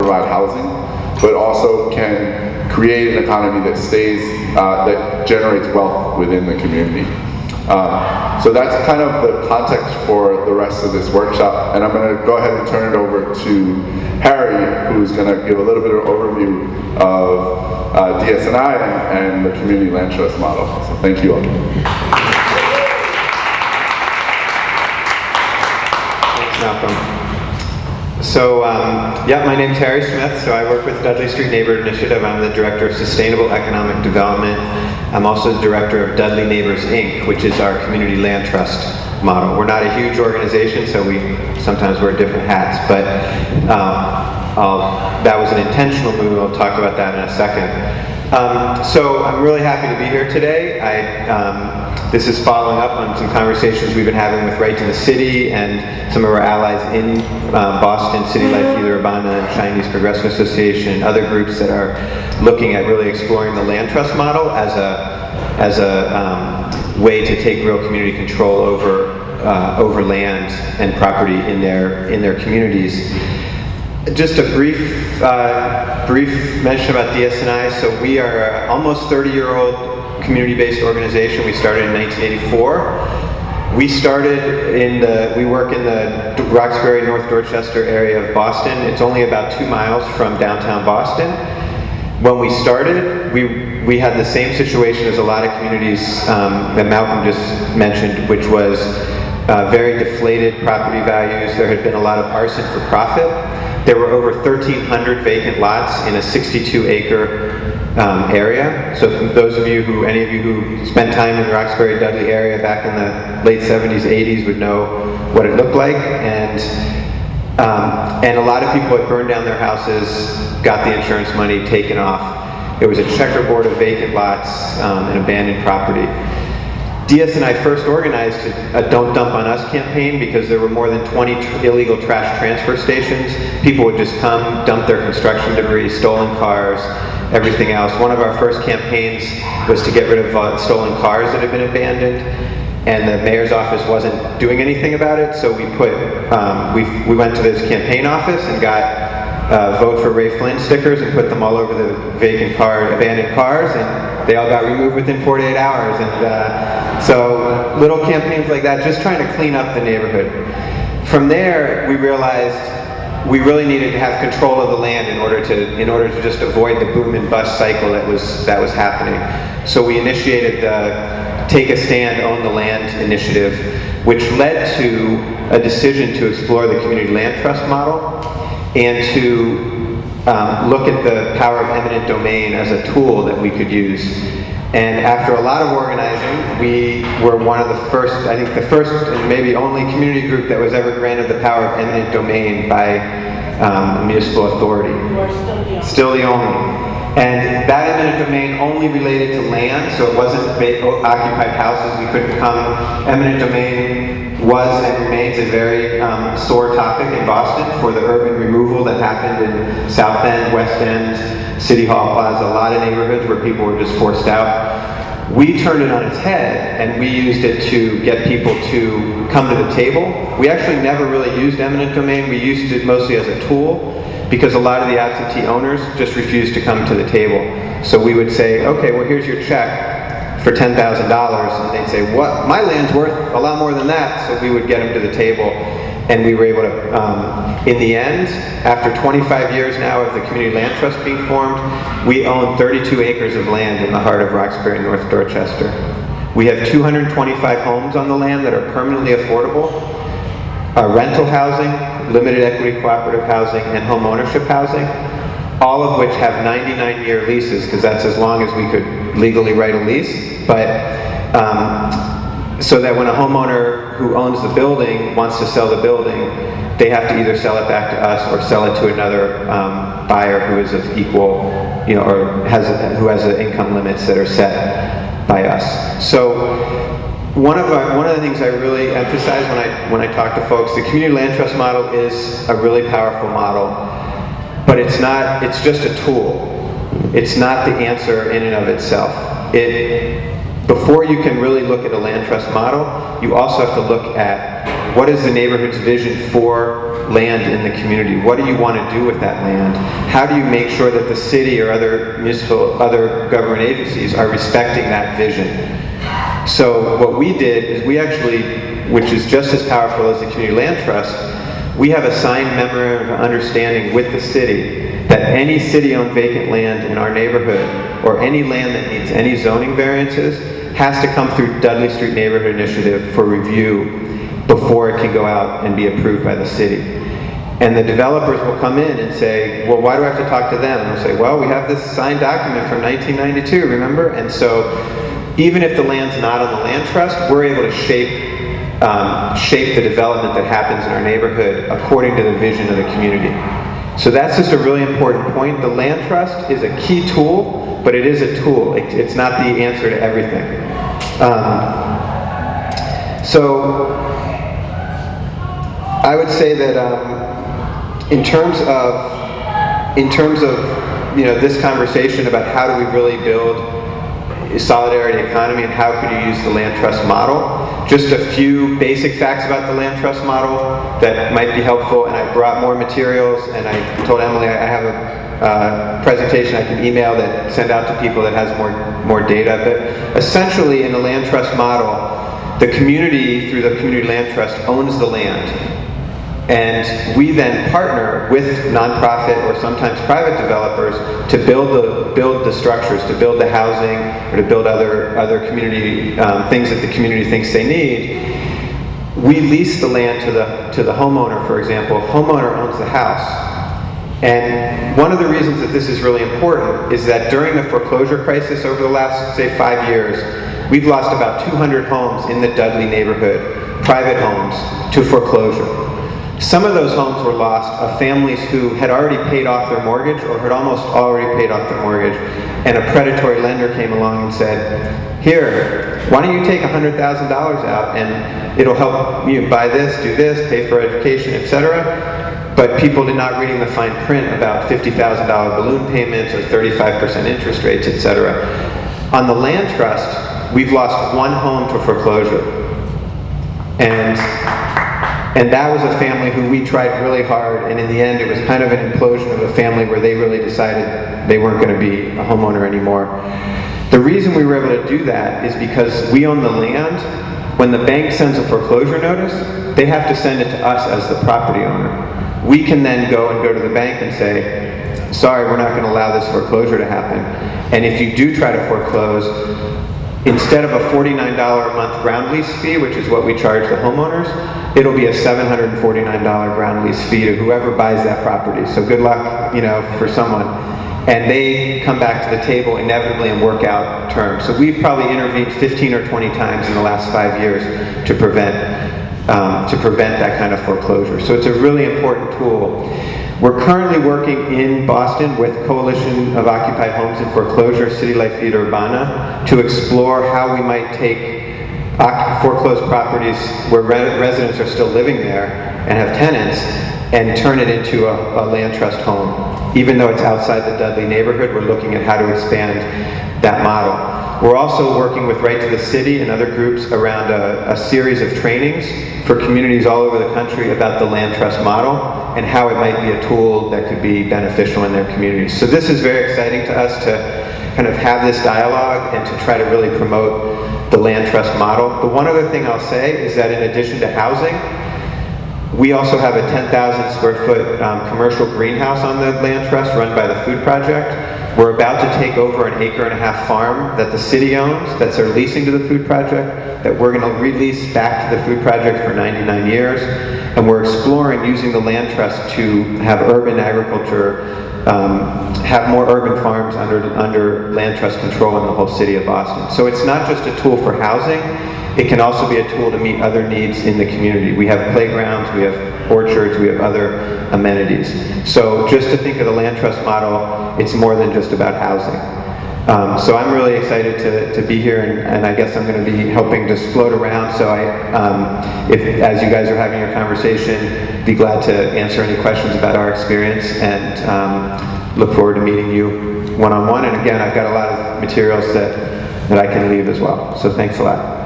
provide housing, but also can create an economy that stays, that generates wealth within the community. So that's kind of the context for the rest of this workshop, and I'm going to go ahead and turn it over to Harry, who's going to give a little bit of overview of DS&I and the community land trust model. So thank you all. Thanks, Malcolm. So, yeah, my name's Harry Smith. So I work with Dudley Street Neighborhood Initiative. I'm the Director of Sustainable Economic Development. I'm also the Director of Dudley Neighbors, Inc., which is our community land trust model. We're not a huge organization, so we sometimes wear different hats, but that was an intentional move. I'll talk about that in a second. So I'm really happy to be here today. This is following up on some conversations we've been having with Right to the City and some of our allies in Boston, City Life, Either Urbana, and Chinese Progressive Association, and other groups that are looking at really exploring the land trust model as a way to take real community control over land and property in their communities. Just a brief mention about DS&I. So we are almost 30-year-old community-based organization. We started in 1984. We work in the Roxbury, North Dorchester area of Boston. It's only about 2 miles from downtown Boston. When we started, we had the same situation as a lot of communities that Malcolm just mentioned, which was very deflated property values. There had been a lot of arson for profit. There were over 1,300 vacant lots in a 62-acre area. So for those of you any of you who spent time in the Roxbury, Dudley area back in the late 70s, 80s would know what it looked like. And a lot of people had burned down their houses, got the insurance money taken off. There was a checkerboard of vacant lots and abandoned property. DS&I first organized a Don't Dump on Us campaign because there were more than 20 illegal trash transfer stations. People would just come, dump their construction debris, stolen cars, everything else. One of our first campaigns was to get rid of stolen cars that had been abandoned, and the mayor's office wasn't doing anything about it, so we went to this campaign office and got vote for Ray Flynn stickers and put them all over the abandoned cars, and they all got removed within 48 hours. And so little campaigns like that, just trying to clean up the neighborhood. From there, we realized we really needed to have control of the land in order to just avoid the boom and bust cycle that was happening. So we initiated the Take a Stand, Own the Land initiative, which led to a decision to explore the community land trust model and to look at the power of eminent domain as a tool that we could use. And after a lot of organizing, we were one of the first, I think the first and maybe only community group that was ever granted the power of eminent domain by a municipal authority. We're still the only. And that eminent domain only related to land, so it wasn't occupied houses. We couldn't come. Eminent domain was and remains a very sore topic in Boston for the urban removal that happened in South End, West End, City Hall Plaza, a lot of neighborhoods where people were just forced out. We turned it on its head, and we used it to get people to come to the table. We actually never really used eminent domain. We used it mostly as a tool, because a lot of the absentee owners just refused to come to the table. So we would say, okay, well, here's your check for $10,000, and they'd say, what? My land's worth a lot more than that. So we would get them to the table, and we were able to, in the end, after 25 years now of the Community Land Trust being formed, we own 32 acres of land in the heart of Roxbury, North Dorchester. We have 225 homes on the land that are permanently affordable. Rental housing, limited equity cooperative housing, and home ownership housing, all of which have 99-year leases, because that's as long as we could legally write a lease. But so that when a homeowner who owns the building wants to sell the building, they have to either sell it back to us or sell it to another buyer who is of equal, or who has the income limits that are set by us. So one of the things I really emphasize when I talk to folks, the community land trust model is a really powerful model, but it's just a tool. It's not the answer in and of itself. Before you can really look at a land trust model, you also have to look at what is the neighborhood's vision for land in the community? What do you want to do with that land? How do you make sure that the city or other government agencies are respecting that vision? So what we did is we actually, which is just as powerful as the Community Land Trust, we have a signed memorandum of understanding with the city that any city-owned vacant land in our neighborhood, or any land that needs any zoning variances, has to come through Dudley Street Neighborhood Initiative for review before it can go out and be approved by the city. And the developers will come in and say, well, why do I have to talk to them? And we'll say, well, we have this signed document from 1992, remember? And so even if the land's not on the land trust, we're able to shape the development that happens in our neighborhood according to the vision of the community. So that's just a really important point. The land trust is a key tool, but it is a tool. It's not the answer to everything. So I would say that in terms of this conversation about how do we really build a solidarity economy and how could you use the land trust model, just a few basic facts about the land trust model that might be helpful. And I brought more materials, and I told Emily I have a presentation I can email that send out to people that has more data. But essentially in the land trust model, the community, through the Community Land Trust, owns the land. And we then partner with nonprofit or sometimes private developers to build the structures, to build the housing, or to build other community things that the community thinks they need. We lease the land to the homeowner, for example. Homeowner owns the house. And one of the reasons that this is really important is that during the foreclosure crisis over the last, say, 5 years, we've lost about 200 homes in the Dudley neighborhood, private homes, to foreclosure. Some of those homes were lost of families who had already paid off their mortgage or had almost already paid off their mortgage, and a predatory lender came along and said, here, why don't you take $100,000 out and it'll help you buy this, do this, pay for education, etc. But people did not reading the fine print about $50,000 balloon payments or 35% interest rates, etc. On the land trust, we've lost one home to foreclosure. And that was a family who we tried really hard, and in the end it was kind of an implosion of a family where they really decided they weren't going to be a homeowner anymore. The reason we were able to do that is because we own the land. When the bank sends a foreclosure notice, they have to send it to us as the property owner. We can then go to the bank and say, sorry, we're not going to allow this foreclosure to happen. And if you do try to foreclose, instead of a $49 a month ground lease fee, which is what we charge the homeowners, it'll be a $749 ground lease fee to whoever buys that property. So good luck, for someone. And they come back to the table inevitably and work out terms. So we've probably intervened 15 or 20 times in the last 5 years to prevent that kind of foreclosure. So it's a really important tool. We're currently working in Boston with Coalition of Occupied Homes in Foreclosure, City Life Vida Urbana, to explore how we might take foreclosed properties where residents are still living there and have tenants and turn it into a land trust home. Even though it's outside the Dudley neighborhood, we're looking at how to expand that model. We're also working with Right to the City and other groups around a series of trainings for communities all over the country about the land trust model and how it might be a tool that could be beneficial in their communities. So this is very exciting to us to kind of have this dialogue and to try to really promote the land trust model. The one other thing I'll say is that in addition to housing, we also have a 10,000 square foot commercial greenhouse on the land trust run by the Food Project. We're about to take over an 1.5 acre farm that the city owns, that they're leasing to the Food Project, that we're going to release back to the Food Project for 99 years. And we're exploring using the land trust to have urban agriculture, have more urban farms under land trust control in the whole city of Boston. So it's not just a tool for housing, it can also be a tool to meet other needs in the community. We have playgrounds, we have orchards, we have other amenities. So just to think of the land trust model, it's more than just about housing. So I'm really excited to be here, and I guess I'm going to be helping just float around. So if as you guys are having your conversation, be glad to answer any questions about our experience, and look forward to meeting you one-on-one. And again, I've got a lot of materials that I can leave as well. So thanks a lot.